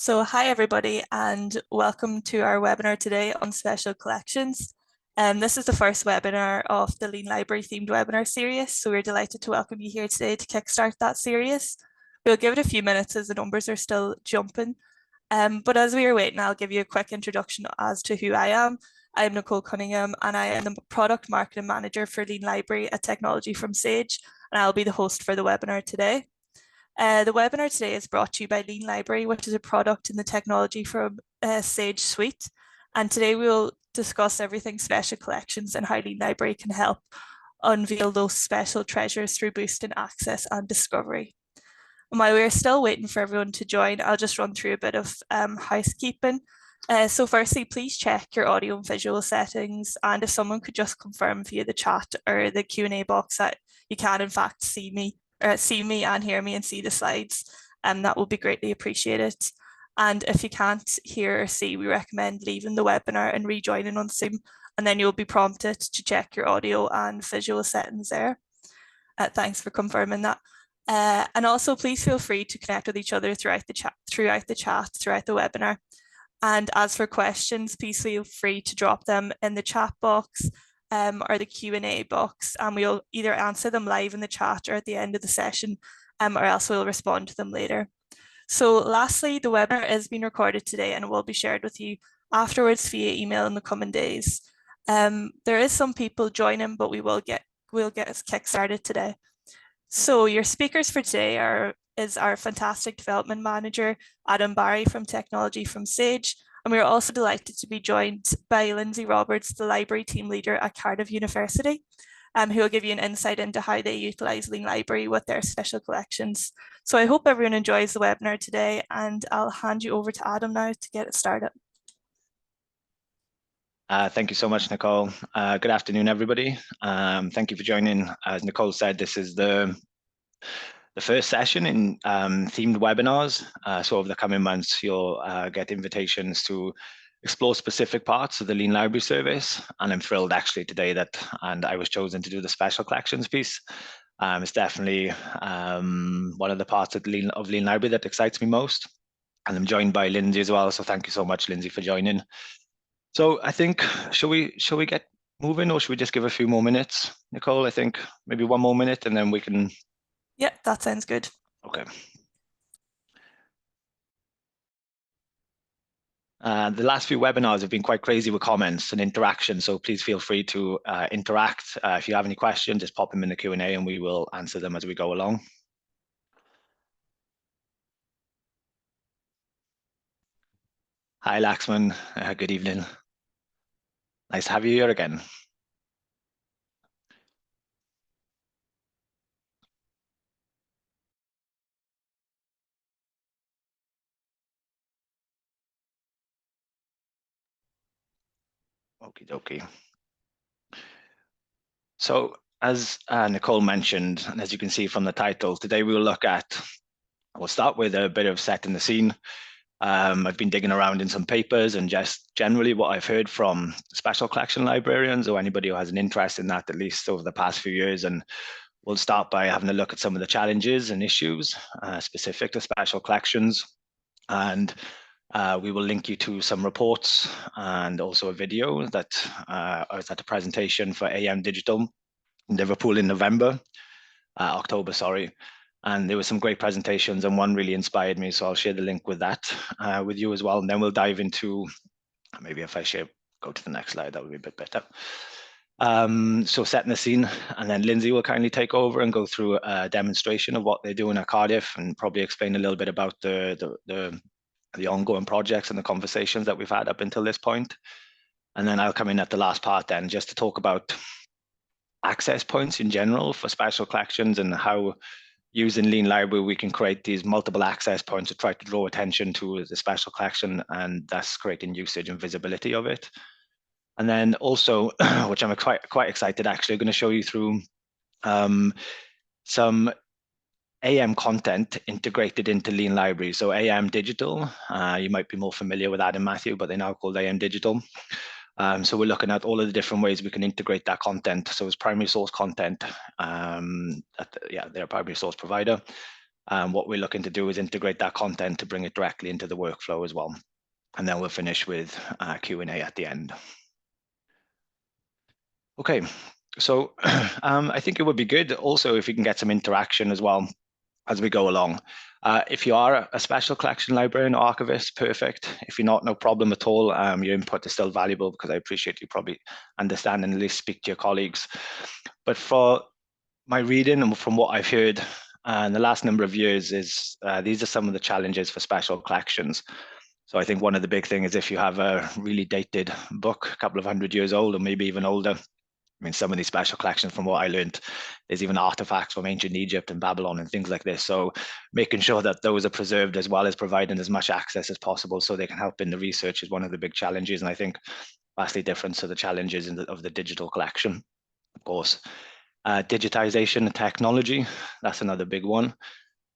So hi everybody and welcome to our webinar today on special collections. This is the first webinar of the Lean Library themed webinar series, so we're delighted to welcome you here today to kickstart that series. We'll give it a few minutes as the numbers are still jumping, but as we are waiting, I'll give you a quick introduction as to who I am. I'm Nicole Cunningham and I am the Product Marketing Manager for Lean Library, a technology from Sage, and I'll be the host for the webinar today. The webinar today is brought to you by Lean Library, which is a product in the technology from Sage Suite. And today we will discuss everything special collections and how Lean Library can help unveil those special treasures through boosting access and discovery. And while we're still waiting for everyone to join, I'll just run through a bit of housekeeping. So firstly, please check your audio and visual settings. And if someone could just confirm via the chat or the Q&A box that you can in fact see me and hear me and see the slides, that will be greatly appreciated. And if you can't hear or see, we recommend leaving the webinar and rejoining on Zoom, and then you'll be prompted to check your audio and visual settings there. Thanks for confirming that. And also please feel free to connect with each other throughout the chat, throughout the webinar. And as for questions, please feel free to drop them in the chat box or the Q&A box, and we'll either answer them live in the chat or at the end of the session, or else we'll respond to them later. So lastly, the webinar is being recorded today and will be shared with you afterwards via email in the coming days. There is some people joining, but we'll get us kick-started today. So your speakers for today is our fantastic development manager, Adam Barry from Technology from Sage. And we are also delighted to be joined by Lindsay Roberts, the library team leader at Cardiff University, who will give you an insight into how they utilise Lean Library with their special collections. So I hope everyone enjoys the webinar today, and I'll hand you over to Adam now to get it started. Thank you so much, Nicole. Good afternoon, everybody. Thank you for joining. As Nicole said, this is the first session in themed webinars. So over the coming months, you'll get invitations to explore specific parts of the Lean Library service. And I'm thrilled actually today that I was chosen to do the special collections piece. It's definitely one of the parts of Lean Library that excites me most. And I'm joined by Lindsay as well. So thank you so much, Lindsay, for joining. So I think, shall we get moving, or should we just give a few more minutes, Nicole? I think maybe one more minute and then we can. Yeah, that sounds good. Okay. The last few webinars have been quite crazy with comments and interaction, so please feel free to interact. If you have any questions, just pop them in the Q&A and we will answer them as we go along. Hi, Laxman. Good evening. Nice to have you here again. Okie dokie. So as Nicole mentioned, and as you can see from the title, today we'll start with a bit of setting the scene. I've been digging around in some papers and just generally what I've heard from special collection librarians or anybody who has an interest in that, at least over the past few years. And we'll start by having a look at some of the challenges and issues specific to special collections. And we will link you to some reports and also a video that I was at a presentation for AM Digital in Liverpool in October, sorry. And there were some great presentations and one really inspired me. So I'll share the link with that with you as well. And then we'll dive into, maybe if I go to the next slide, that would be a bit better. So setting the scene, and then Lindsay will kindly take over and go through a demonstration of what they're doing at Cardiff and probably explain a little bit about the ongoing projects and the conversations that we've had up until this point. And then I'll come in at the last part then just to talk about access points in general for special collections and how using Lean Library we can create these multiple access points to try to draw attention to the special collection and thus creating usage and visibility of it. And then also, which I'm quite excited actually, I'm going to show you through some AM content integrated into Lean Library. So AM Digital, you might be more familiar with Adam Matthew, but they're now called AM Digital. So we're looking at all of the different ways we can integrate that content. So it's primary source content, they're a primary source provider. what we're looking to do is integrate that content to bring it directly into the workflow as well. And then we'll finish with Q&A at the end. Okay, so I think it would be good also if you can get some interaction as well as we go along. If you are a special collection librarian or archivist, perfect. If you're not, no problem at all. Your input is still valuable because I appreciate you probably understand and at least speak to your colleagues. But for my reading and from what I've heard in the last number of years is these are some of the challenges for special collections. So I think one of the big things is if you have a really dated book, a couple of 100 years old or maybe even older, I mean, some of these special collections, from what I learned, there's even artifacts from ancient Egypt and Babylon and things like this. So making sure that those are preserved as well as providing as much access as possible so they can help in the research is one of the big challenges. And I think vastly different to the challenges of the digital collection, of course. Digitization and technology, that's another big one.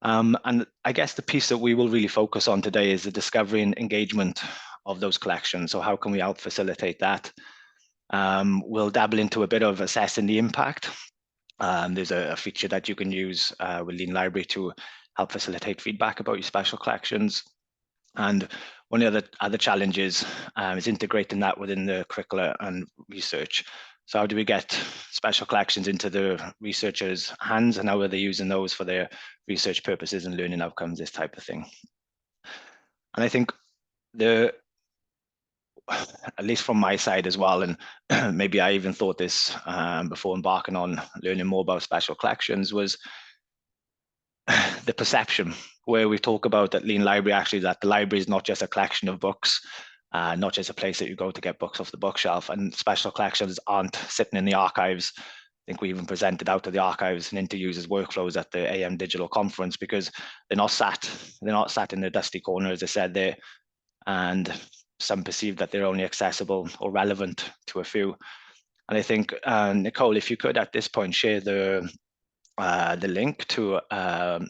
And I guess the piece that we will really focus on today is the discovery and engagement of those collections. So how can we help facilitate that? We'll dabble into a bit of assessing the impact. There's a feature that you can use with Lean Library to help facilitate feedback about your special collections. And one of the other challenges is integrating that within the curricula and research. So how do we get special collections into the researchers' hands, and how are they using those for their research purposes and learning outcomes, this type of thing. And I think at least from my side as well, and maybe I even thought this before embarking on learning more about special collections, was the perception where we talk about that Lean Library, actually that the library is not just a collection of books, not just a place that you go to get books off the bookshelf, and special collections aren't sitting in the archives. I think we even presented out of the archives and into users' workflows at the AM Digital Conference because they're not sat in the dusty corner, as I said there, and some perceive that they're only accessible or relevant to a few. And I think, Nicole, if you could at this point share the link to a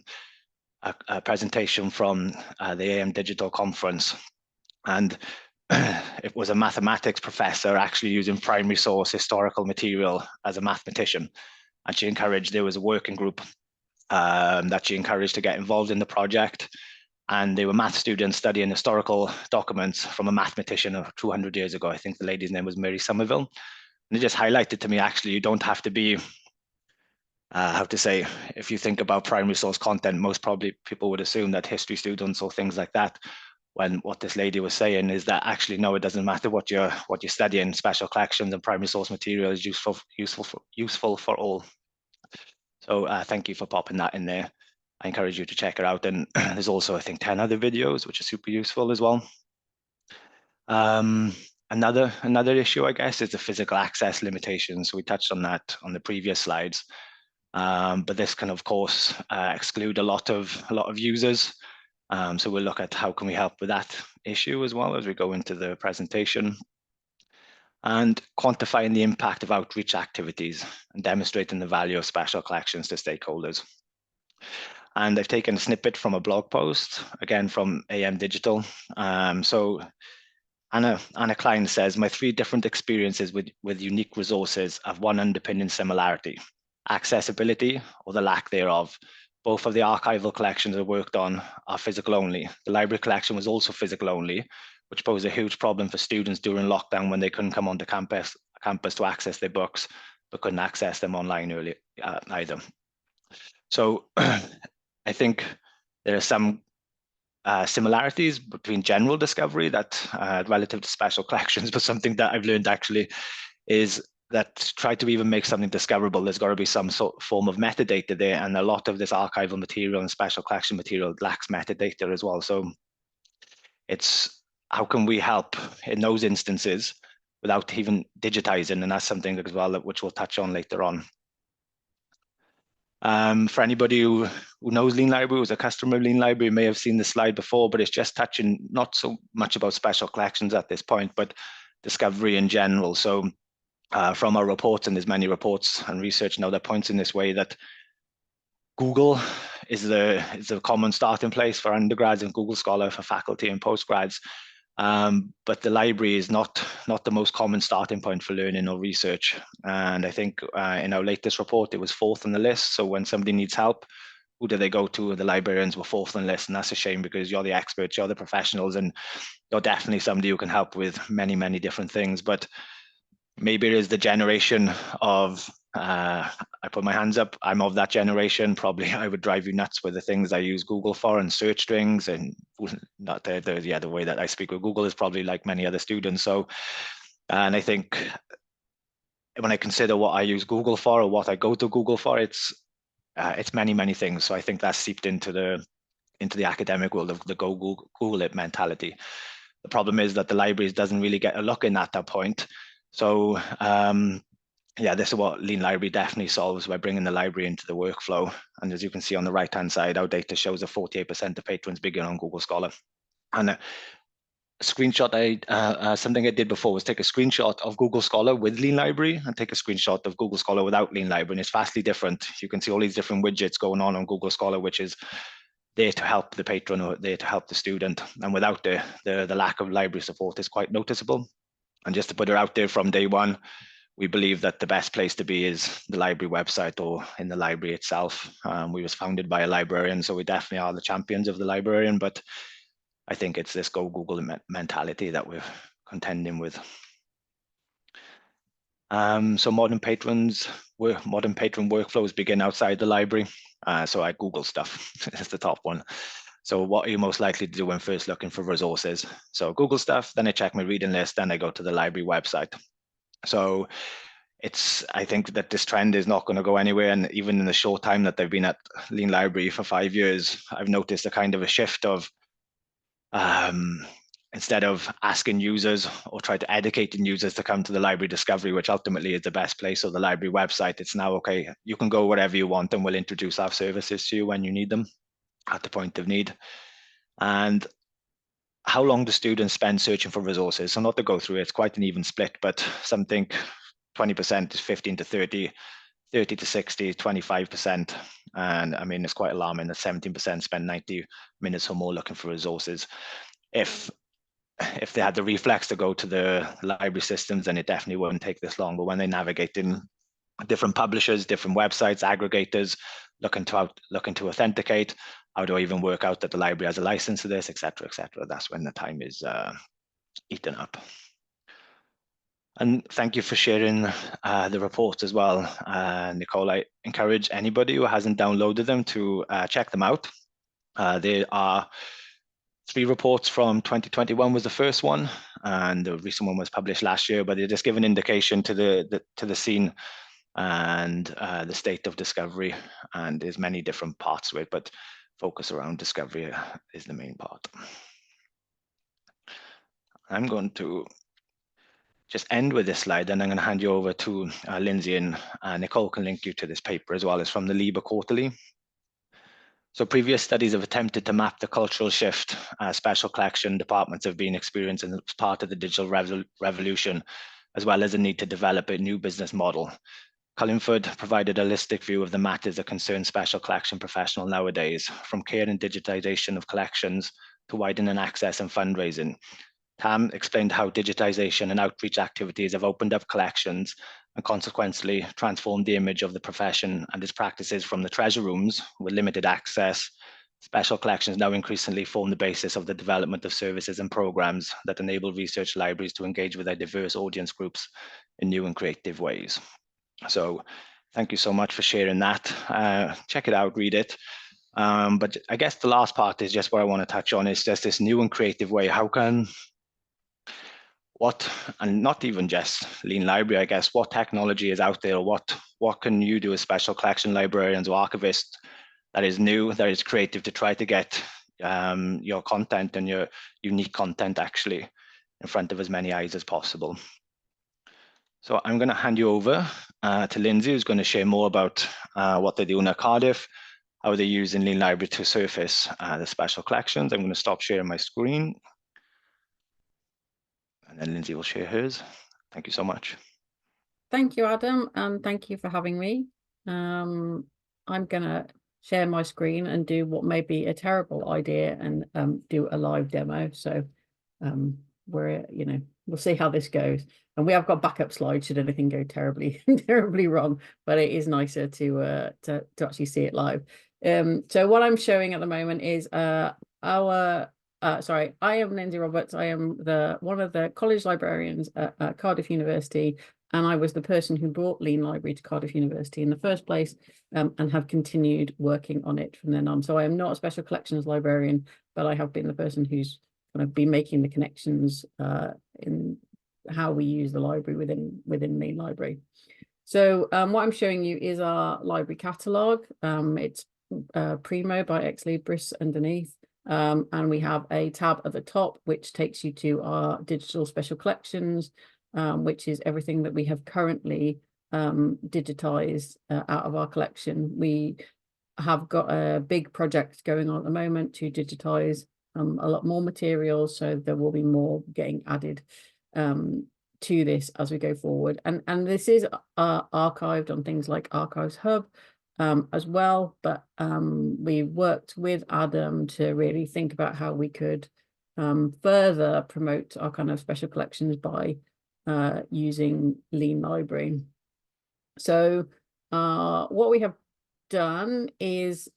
presentation from the AM Digital Conference. And it was a mathematics professor actually using primary source historical material as a mathematician. And she encouraged, there was a working group that she encouraged to get involved in the project. And they were math students studying historical documents from a mathematician of 200 years ago. I think the lady's name was Mary Somerville. And it just highlighted to me, actually, you don't have to be, how to say, if you think about primary source content, most probably people would assume that history students or things like that, when what this lady was saying is that actually, no, it doesn't matter what you're studying, special collections and primary source material is useful for all. So thank you for popping that in there. I encourage you to check her out. And there's also, I think, 10 other videos, which are super useful as well. Another issue, I guess, is the physical access limitations. We touched on that on the previous slides. But this can, of course, exclude a lot of users. So we'll look at how can we help with that issue as well as we go into the presentation. And quantifying the impact of outreach activities and demonstrating the value of special collections to stakeholders. And I've taken a snippet from a blog post, again from AM Digital. So Anna Klein says, my 3 different experiences with unique resources have one underpinning similarity: accessibility or the lack thereof. Both of the archival collections I worked on are physical only. The library collection was also physical only, which posed a huge problem for students during lockdown when they couldn't come onto campus to access their books, but couldn't access them online either. So I think there are some similarities between general discovery that relative to special collections, but something that I've learned actually is that to try to even make something discoverable, there's got to be some sort of form of metadata there, and a lot of this archival material and special collection material lacks metadata as well. So it's how can we help in those instances without even digitizing, and that's something as well which we'll touch on later on. For anybody who knows Lean Library, who's a customer of Lean Library, may have seen this slide before, but it's just touching not so much about special collections at this point, but discovery in general. So from our reports, and there's many reports and research now that points in this way, that Google is a common starting place for undergrads and Google Scholar for faculty and postgrads. But the library is not the most common starting point for learning or research. And I think in our latest report, it was 4th on the list. So when somebody needs help, who do they go to? The librarians were fourth on the list, and that's a shame because you're the experts, you're the professionals, and you're definitely somebody who can help with many, many different things. But maybe it is the generation of, I put my hands up, I'm of that generation. Probably I would drive you nuts with the things I use Google for and search strings, and not the way that I speak with Google is probably like many other students. So, and I think when I consider what I use Google for or what I go to Google for, it's many, many things. So I think that's seeped into the academic world of the Google it mentality. The problem is that the libraries doesn't really get a look in at that point. So yeah, this is what Lean Library definitely solves by bringing the library into the workflow. And as you can see on the right-hand side, our data shows that 48% of patrons begin on Google Scholar. And a screenshot, something I did before was take a screenshot of Google Scholar with Lean Library and take a screenshot of Google Scholar without Lean Library. And it's vastly different. You can see all these different widgets going on Google Scholar, which is there to help the patron or there to help the student. And without the lack of library support is quite noticeable. And just to put it out there from day one, we believe that the best place to be is the library website or in the library itself. We was founded by a librarian, so we definitely are the champions of the librarian, but I think it's this go Google mentality that we're contending with. So modern patron workflows begin outside the library. So I Google stuff, it's the top one. So what are you most likely to do when first looking for resources? So Google stuff, then I check my reading list, then I go to the library website. So I think that this trend is not going to go anywhere. And even in the short time that they've been at Lean Library for 5 years, I've noticed a kind of a shift of, instead of asking users or try to educate users to come to the library discovery, which ultimately is the best place, or the library website, it's now, okay, you can go wherever you want and we'll introduce our services to you when you need them at the point of need. And how long do students spend searching for resources? So not to go through it, it's quite an even split, but some think 20% is 15 to 30, 30 to 60, 25%. And I mean, it's quite alarming that 17% spend 90 minutes or more looking for resources. If they had the reflex to go to the library systems, then it definitely wouldn't take this long. But when they navigate in different publishers, different websites, aggregators, looking to authenticate, how do I even work out that the library has a license to this, et cetera, that's when the time is eaten up. And thank you for sharing the reports as well, Nicole. I encourage anybody who hasn't downloaded them to check them out. There are 3 reports from 2021 was the first one, and the recent one was published last year, but they just give an indication to the scene and the state of discovery, and there's many different parts to it, but focus around discovery is the main part. I'm going to just end with this slide, and I'm going to hand you over to Lindsay, and Nicole can link you to this paper as well. It's from the Liber Quarterly. So previous studies have attempted to map the cultural shift special collection departments have been experiencing as part of the digital revolution, as well as the need to develop a new business model. Cullingford provided a holistic view of the matters that concern special collection professional nowadays, from care and digitization of collections to widening access and fundraising. Tam explained how digitization and outreach activities have opened up collections and consequently transformed the image of the profession and its practices from the treasure rooms with limited access. Special collections now increasingly form the basis of the development of services and programs that enable research libraries to engage with their diverse audience groups in new and creative ways. So thank you so much for sharing that. Check it out, read it. But I guess the last part is just what I want to touch on is just this new and creative way. How can and not even just Lean Library, I guess, what technology is out there, or what can you do as special collection librarians or archivists that is new, that is creative, to try to get your content and your unique content actually in front of as many eyes as possible. So I'm going to hand you over to Lindsay, who's going to share more about what they're doing at Cardiff, how they're using Lean Library to surface the special collections. I'm going to stop sharing my screen, and then Lindsay will share hers. Thank you so much. Thank you, Adam, and thank you for having me. I'm going to share my screen and do what may be a terrible idea and do a live demo. So we'll see how this goes. And we have got backup slides should anything go terribly wrong, but it is nicer to actually see it live. So what I'm showing at the moment is I am Lindsay Roberts. I am one of the college librarians at Cardiff University, and I was the person who brought Lean Library to Cardiff University in the first place, and have continued working on it from then on. So I am not a special collections librarian, but I have been the person who's kind of been making the connections in how we use the library within Lean Library. So what I'm showing you is our library catalogue. It's Primo by Ex Libris underneath. And we have a tab at the top, which takes you to our digital special collections, which is everything that we have currently digitized out of our collection. We have got a big project going on at the moment to digitize a lot more materials, so there will be more getting added to this as we go forward. And this is archived on things like Archives Hub as well, but we worked with Adam to really think about how we could further promote our kind of special collections by using Lean Library. So what we have done is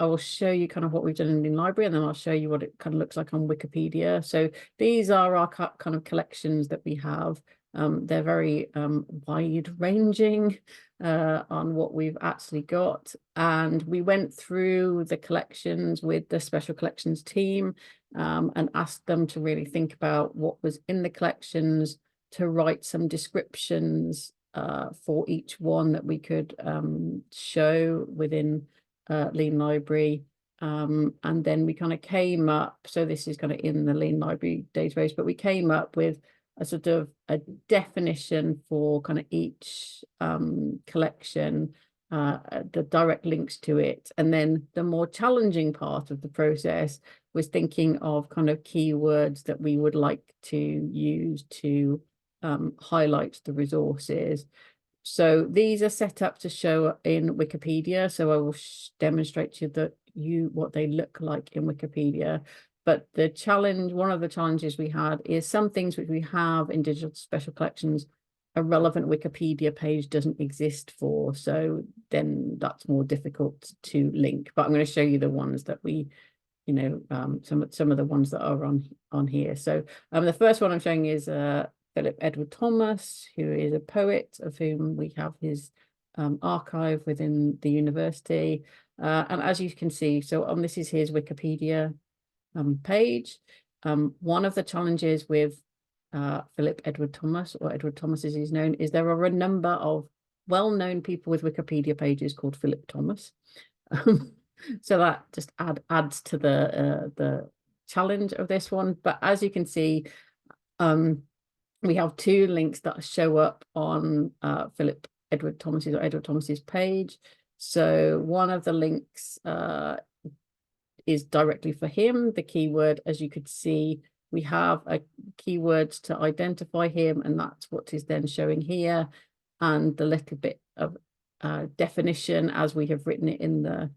I will show you kind of what we've done in Lean Library, and then I'll show you what it kind of looks like on Wikipedia. So these are our kind of collections that we have. They're very wide-ranging on what we've actually got. And we went through the collections with the special collections team and asked them to really think about what was in the collections, to write some descriptions for each one that we could show within Lean Library. And then we kind of came up, so this is kind of in the Lean Library database, but we came up with a sort of a definition for kind of each collection, the direct links to it. And then the more challenging part of the process was thinking of kind of keywords that we would like to use to highlight the resources. So these are set up to show in Wikipedia. So I will demonstrate to you what they look like in Wikipedia. But the challenge, one of the challenges we had is some things which we have in digital special collections, a relevant Wikipedia page doesn't exist for. So then that's more difficult to link. But I'm going to show you the ones that we, you know, some of the ones that are on here. So the first one I'm showing is Philip Edward Thomas, who is a poet, of whom we have his archive within the university. And as you can see, so this is his Wikipedia page. One of the challenges with Philip Edward Thomas, or Edward Thomas as he's known, is there are a number of well-known people with Wikipedia pages called Philip Thomas. So that just adds to the challenge of this one. But as you can see, we have two links that show up on Philip Edward Thomas's page. So one of the links is directly for him. The keyword, as you could see, we have a keywords to identify him, and that's what is then showing here. And the little bit of definition, as we have written it in the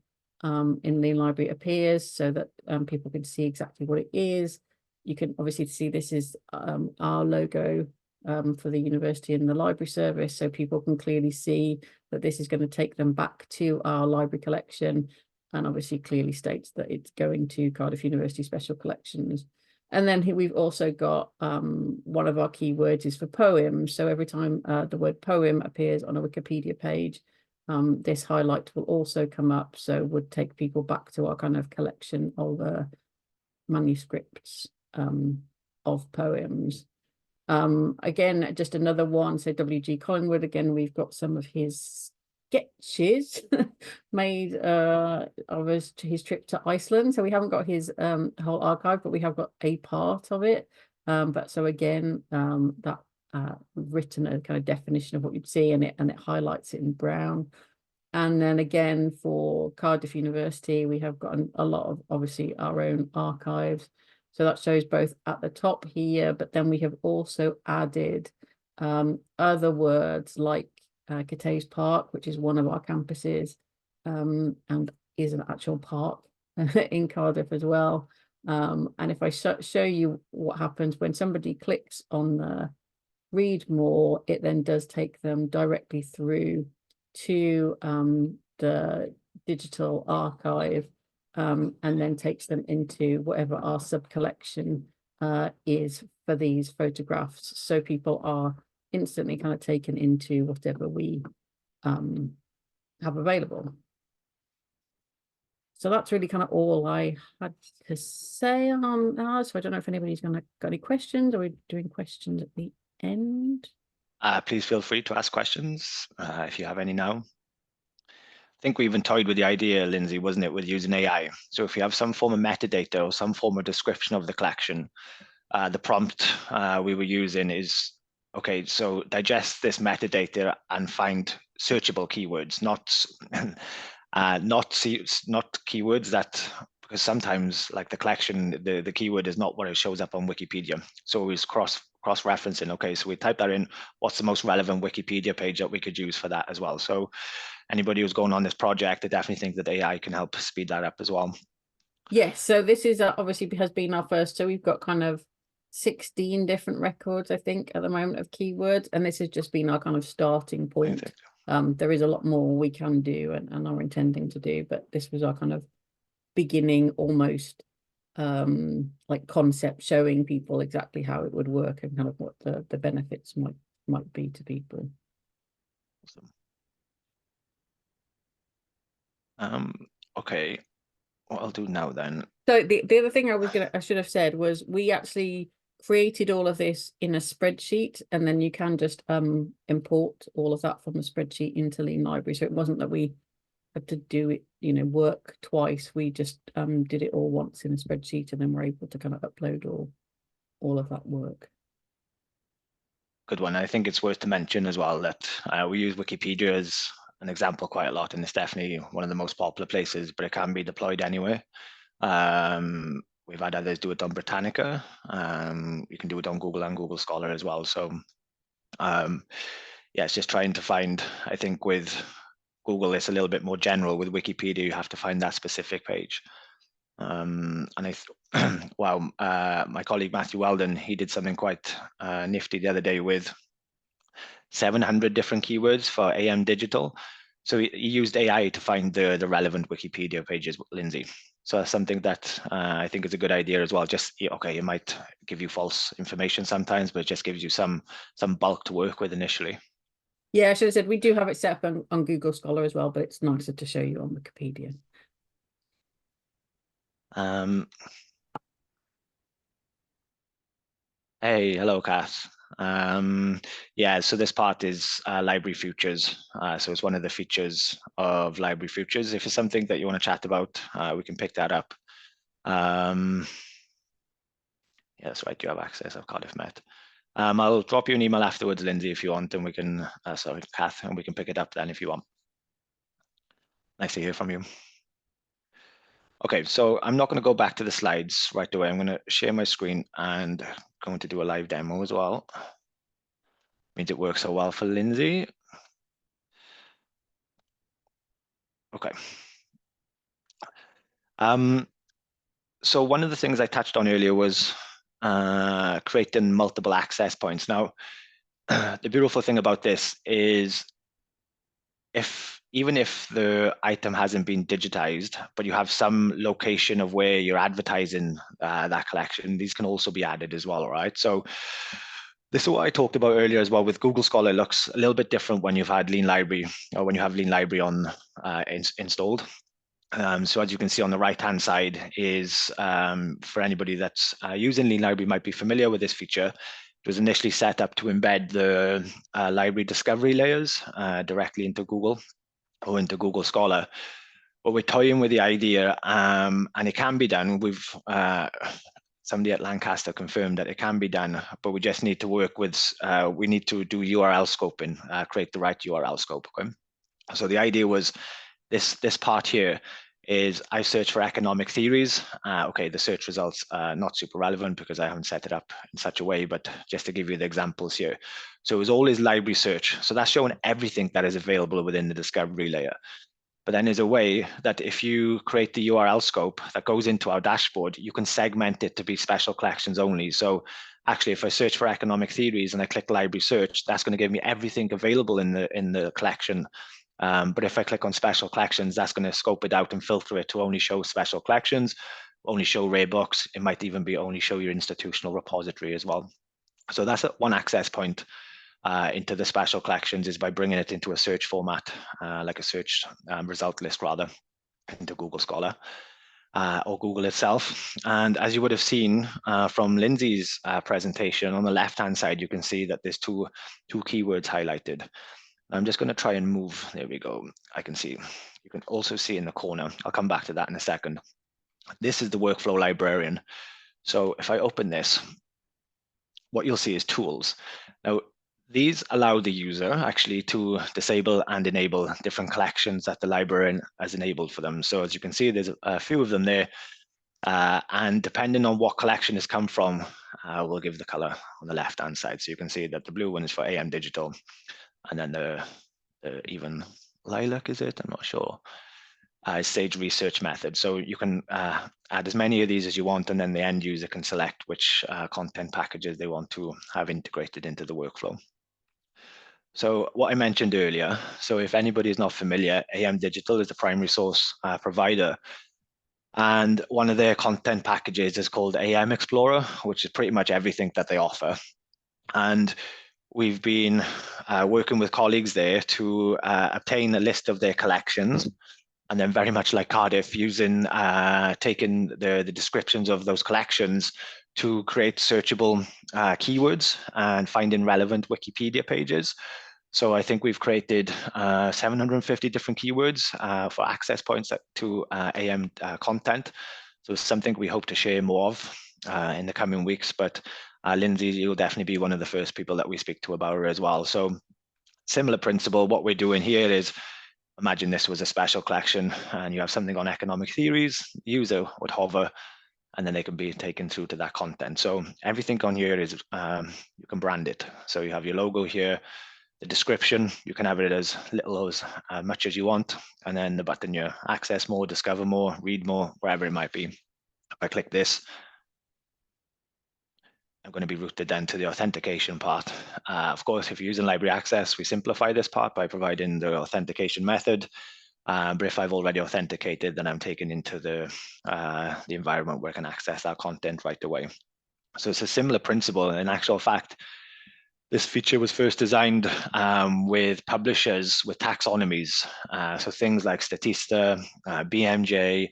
library, appears so that people can see exactly what it is. You can obviously see this is our logo for the university and the library service, so people can clearly see that this is going to take them back to our library collection, and obviously clearly states that it's going to Cardiff University Special Collections. And then here we've also got one of our keywords is for poems. So every time the word poem appears on a Wikipedia page, this highlight will also come up, so would take people back to our kind of collection of manuscripts of poems. Again, just another one, so W.G. Collingwood, again, we've got some of his sketches made of his trip to Iceland. So we haven't got his whole archive, but we have got a part of it. But so again, that written a kind of definition of what you'd see, and it highlights it in brown. And then again, for Cardiff University, we have got a lot of obviously our own archives. So that shows both at the top here, but then we have also added other words like Cateys Park, which is one of our campuses, and is an actual park in Cardiff as well. And if I show you what happens when somebody clicks on the read more, it then does take them directly through to the digital archive, and then takes them into whatever our sub-collection is for these photographs. So people are instantly kind of taken into whatever we have available. So that's really kind of all I had to say on that. So I don't know if anybody's got any questions. Are we doing questions at the end? Please feel free to ask questions if you have any now. I think we even toyed with the idea, Lindsay, wasn't it, with using AI. So if you have some form of metadata or some form of description of the collection, the prompt we were using is, okay, so digest this metadata and find searchable keywords, not keywords that, because sometimes like the collection, the keyword is not what it shows up on Wikipedia. So it was cross-referencing. Okay, so we type that in, what's the most relevant Wikipedia page that we could use for that as well. So anybody who's going on this project, I definitely think that AI can help speed that up as well. Yes, so this is obviously has been our first. So we've got kind of 16 different records, I think, at the moment of keywords, and this has just been our kind of starting point. There is a lot more we can do and are intending to do, but this was our kind of beginning, almost like concept, showing people exactly how it would work and kind of what the benefits might be to people. Awesome. Okay, what I'll do now then. So the other thing I should have said was we actually created all of this in a spreadsheet, and then you can just import all of that from the spreadsheet into Lean Library. So it wasn't that we had to do it, work twice. We just did it all once in a spreadsheet, and then we're able to kind of upload all of that work. Good one. I think it's worth to mention as well that we use Wikipedia as an example quite a lot, and it's definitely one of the most popular places, but it can be deployed anywhere. We've had others do it on Britannica. You can do it on Google and Google Scholar as well. So yeah, it's just trying to find, I think with Google, it's a little bit more general. With Wikipedia, you have to find that specific page. And wow, my colleague Matthew Weldon, he did something quite nifty the other day with 700 different keywords for AM Digital. So he used AI to find the relevant Wikipedia pages, Lindsay. So that's something that I think is a good idea as well. Just, okay, it might give you false information sometimes, but it just gives you some bulk to work with initially. Yeah, I should have said we do have it set up on Google Scholar as well, but it's nicer to show you on Wikipedia. Hey, hello, Kath. Yeah, so this part is library futures. So it's one of the features of library futures. If it's something that you want to chat about, we can pick that up. Yeah, that's right, you have access. I've Cardiff Met. I'll drop you an email afterwards, Lindsay, if you want, and we can, sorry, Kath, and we can pick it up then if you want. Nice to hear from you. Okay, so I'm not going to go back to the slides right away. I'm going to share my screen and going to do a live demo as well. Means it works so well for Lindsay. Okay. So one of the things I touched on earlier was creating multiple access points. Now, the beautiful thing about this is even if the item hasn't been digitized, but you have some location of where you're advertising that collection, these can also be added as well, right? So this is what I talked about earlier as well with Google Scholar. It looks a little bit different when you've had Lean Library or when you have Lean Library on installed. So as you can see on the right-hand side is for anybody that's using Lean Library might be familiar with this feature. It was initially set up to embed the library discovery layers directly into Google or into Google Scholar. But we're toying with the idea, and it can be done. We've somebody at Lancaster confirmed that it can be done, but we just need to work with, we need to do URL scoping, create the right URL scope. Okay. So the idea was this part here is I search for economic theories. Okay, the search results are not super relevant because I haven't set it up in such a way, but just to give you the examples here. So it was always library search. So that's showing everything that is available within the discovery layer. But then there's a way that if you create the URL scope that goes into our dashboard, you can segment it to be special collections only. So actually, if I search for economic theories and I click library search, that's going to give me everything available in the collection But if I click on special collections, that's going to scope it out and filter it to only show special collections, only show rare books. It might even be only show your institutional repository as well. So that's one access point into the special collections, is by bringing it into a search format, like a search result list rather, into Google Scholar. Or Google itself. And as you would have seen from Lindsay's presentation, on the left-hand side, you can see that there's two keywords highlighted. I'm just going to try and move. There we go. I can see. You can also see in the corner. I'll come back to that in a second. This is the workflow librarian. So if I open this, what you'll see is tools. Now, these allow the user actually to disable and enable different collections that the librarian has enabled for them. So as you can see, there's a few of them there. And depending on what collection has come from, we'll give the color on the left-hand side. So you can see that the blue one is for AM Digital, and then the even lilac, is it? I'm not sure. Sage Research Method. So you can add as many of these as you want, and then the end user can select which content packages they want to have integrated into the workflow. So what I mentioned earlier, so if anybody is not familiar, AM Digital is the primary source provider. And one of their content packages is called AM Explorer, which is pretty much everything that they offer. And we've been working with colleagues there to obtain a list of their collections, and then very much like Cardiff, using taking the descriptions of those collections to create searchable keywords and finding relevant Wikipedia pages. So I think we've created 750 different keywords for access points to AM content. So it's something we hope to share more of in the coming weeks. But Lindsay, you'll definitely be one of the first people that we speak to about it as well. So similar principle, what we're doing here is, imagine this was a special collection and you have something on economic theories, the user would hover, and then they can be taken through to that content. So everything on here is, you can brand it. So you have your logo here, the description, you can have it as little or as much as you want. And then the button here, access more, discover more, read more, wherever it might be. If I click this, I'm going to be routed then to the authentication part. Of course, if you're using library access, we simplify this part by providing the authentication method. But if I've already authenticated, then I'm taken into the environment where I can access that content right away. So it's a similar principle. In actual fact, this feature was first designed with publishers with taxonomies. So things like Statista, BMJ,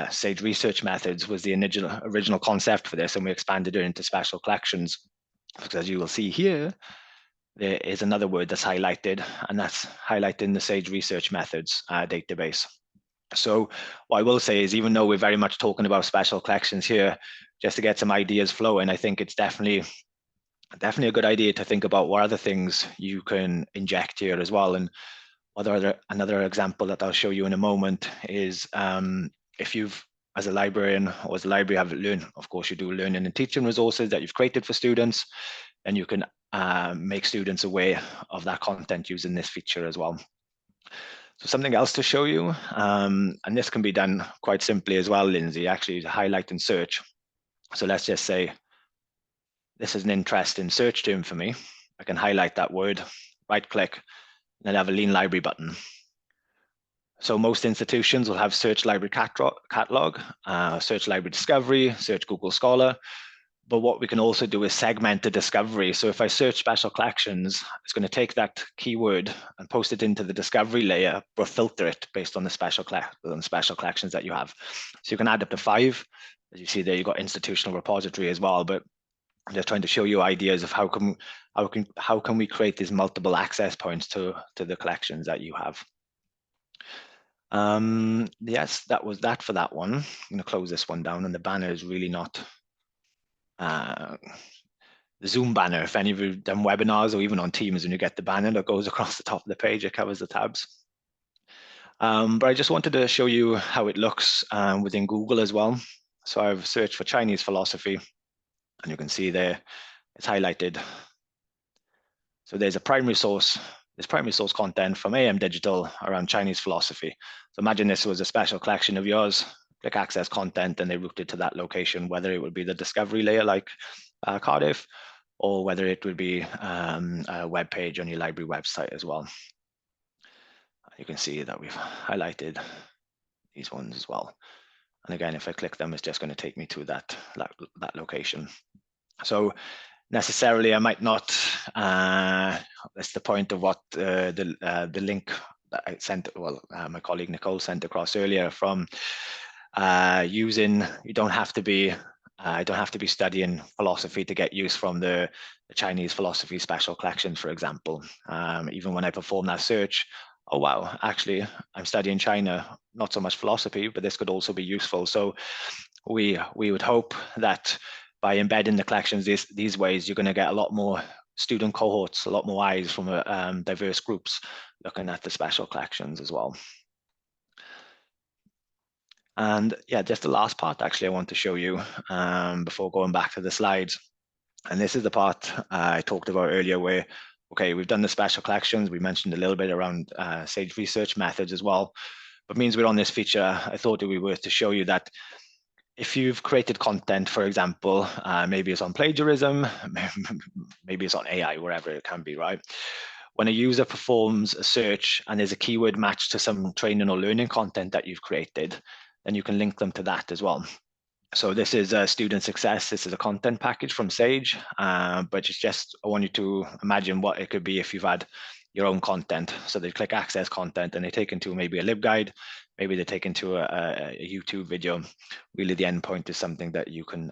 Sage Research Methods was the original concept for this, and we expanded it into special collections. Because as you will see here, there is another word that's highlighted, and that's highlighting the Sage Research Methods database. So what I will say is, even though we're very much talking about special collections here, just to get some ideas flowing, I think it's definitely a good idea to think about what other things you can inject here as well. And another example that I'll show you in a moment is if you've, as a librarian or as a library, have learned, of course you do, learning and teaching resources that you've created for students, and you can make students aware of that content using this feature as well. So something else to show you, and this can be done quite simply as well, Lindsay, actually highlight and search. So let's just say this is an interesting search term for me. I can highlight that word, right click, and then have a Lean Library button. So most institutions will have Search Library Catalog, Search Library Discovery, Search Google Scholar. But what we can also do is segment the discovery. So if I search special collections, it's going to take that keyword and post it into the discovery layer, or filter it based on the special collections that you have. So you can add up to 5. As you see there, you've got institutional repository as well. But I'm just trying to show you ideas of how can we create these multiple access points to the collections that you have. Yes, that was that for that one. I'm going to close this one down, and the banner is really not the Zoom banner. If any of you have done webinars or even on Teams, when you get the banner that goes across the top of the page, it covers the tabs. But I just wanted to show you how it looks within Google as well. So I've searched for Chinese philosophy, and you can see there it's highlighted. So there's a primary source. There's primary source content from AM Digital around Chinese philosophy. So imagine this was a special collection of yours. Click access content, and they route it to that location, whether it would be the discovery layer like Cardiff, or whether it would be a web page on your library website as well. you can see that we've highlighted these ones as well. And again, if I click them, it's just going to take me to that location. So necessarily, I might not. That's the point of what the link that I sent. Well, my colleague Nicole sent across earlier from using. You don't have to be. I don't have to be studying philosophy to get use from the Chinese philosophy special collection, for example. Even when I perform that search, oh wow, actually, I'm studying China, not so much philosophy, but this could also be useful. So we would hope that by embedding the collections these ways, you're going to get a lot more student cohorts, a lot more eyes from diverse groups looking at the special collections as well. And yeah, just the last part actually I want to show you before going back to the slides. And this is the part I talked about earlier where, okay, we've done the special collections. We mentioned a little bit around Sage research methods as well. But means we're on this feature, I thought it would be worth to show you that if you've created content, for example, maybe it's on plagiarism, maybe it's on AI, wherever it can be, right? When a user performs a search and there's a keyword match to some training or learning content that you've created, then you can link them to that as well. So this is a student success. This is a content package from Sage, but it's just, I want you to imagine what it could be if you've had your own content. So they click access content and they take into maybe a LibGuide, maybe they take into a YouTube video. Really the endpoint is something that you can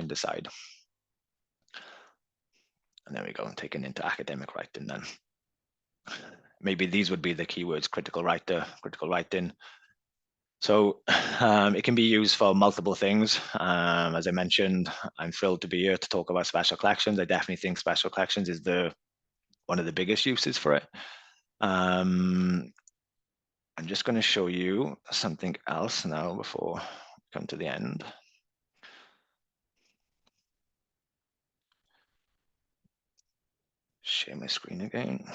decide. And there we go, taken into academic writing then. Maybe these would be the keywords: critical writer, critical writing. So it can be used for multiple things. As I mentioned, I'm thrilled to be here to talk about special collections. I definitely think special collections is one of the biggest uses for it. I'm just going to show you something else now before we come to the end. Share my screen again.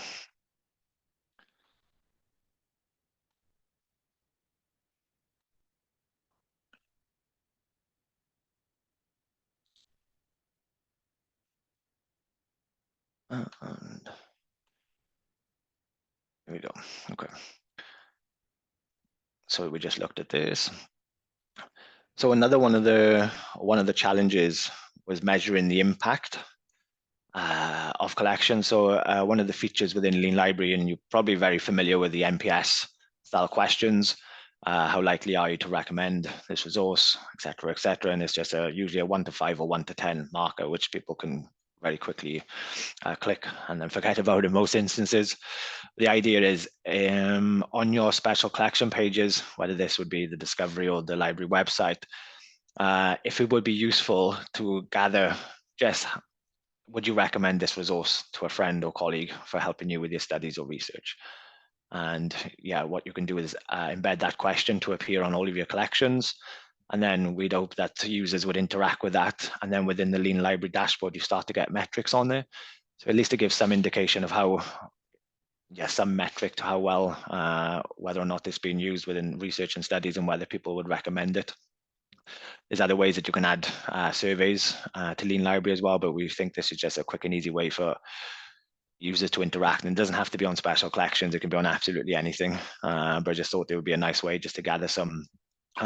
And here we go. Okay. So we just looked at this. So another one of the challenges was measuring the impact of collections. So one of the features within Lean Library, and you're probably very familiar with the NPS style questions, how likely are you to recommend this resource, et cetera, et cetera. And it's just usually a 1 to 5 or 1 to 10 marker, which people can very quickly click and then forget about in most instances. The idea is on your special collection pages, whether this would be the Discovery or the library website, if it would be useful to gather just, would you recommend this resource to a friend or colleague for helping you with your studies or research? And yeah, what you can do is embed that question to appear on all of your collections. And then we'd hope that users would interact with that. And then within the Lean Library dashboard, you start to get metrics on there. So at least it gives some indication of how, some metric to how well, whether or not it's being used within research and studies and whether people would recommend it. There's other ways that you can add surveys to Lean Library as well, but we think this is just a quick and easy way for users to interact. And it doesn't have to be on special collections, it can be on absolutely anything. But I just thought it would be a nice way just to gather some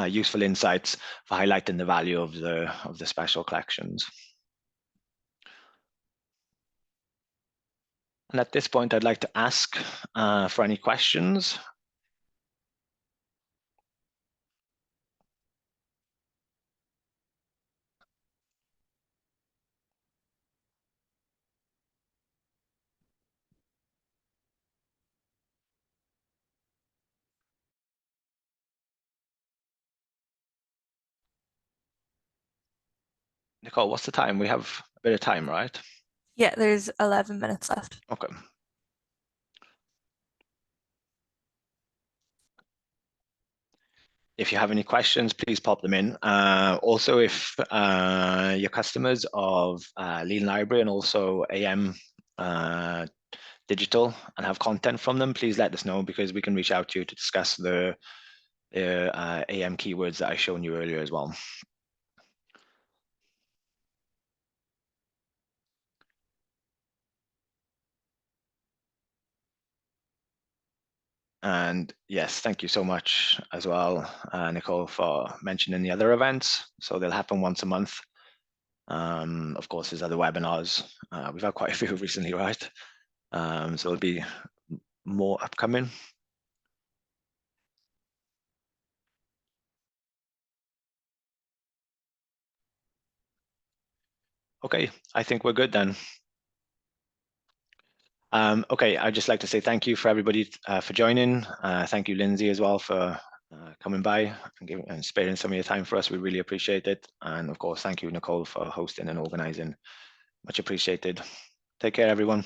useful insights for highlighting the value of the special collections. And at this point, I'd like to ask for any questions. Nicole, what's the time? We have a bit of time, right? Yeah, there's 11 minutes left. Okay. If you have any questions, please pop them in. Also, if you're customers of Lean Library and also AM Digital and have content from them, please let us know because we can reach out to you to discuss the AM keywords that I shown you earlier as well. And yes, thank you so much as well, Nicole, for mentioning the other events. So they'll happen once a month. Of course, there's other webinars. We've had quite a few recently, right? So there'll be more upcoming. Okay, I think we're good then. Okay, I'd just like to say thank you for everybody for joining. Thank you, Lindsay, as well, for coming by and sparing some of your time for us. We really appreciate it. And of course, thank you, Nicole, for hosting and organizing. Much appreciated. Take care, everyone.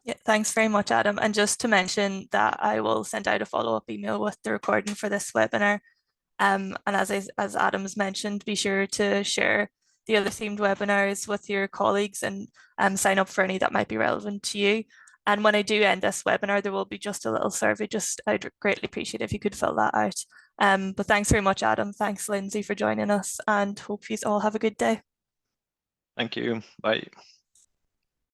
Yeah, thanks very much, Adam. And just to mention that I will send out a follow-up email with the recording for this webinar. And as Adam's mentioned, be sure to share the other themed webinars with your colleagues and sign up for any that might be relevant to you. And when I do end this webinar, there will be just a little survey. I'd greatly appreciate if you could fill that out. But thanks very much, Adam. Thanks, Lindsay, for joining us, and hope you all have a good day. Thank you. Bye.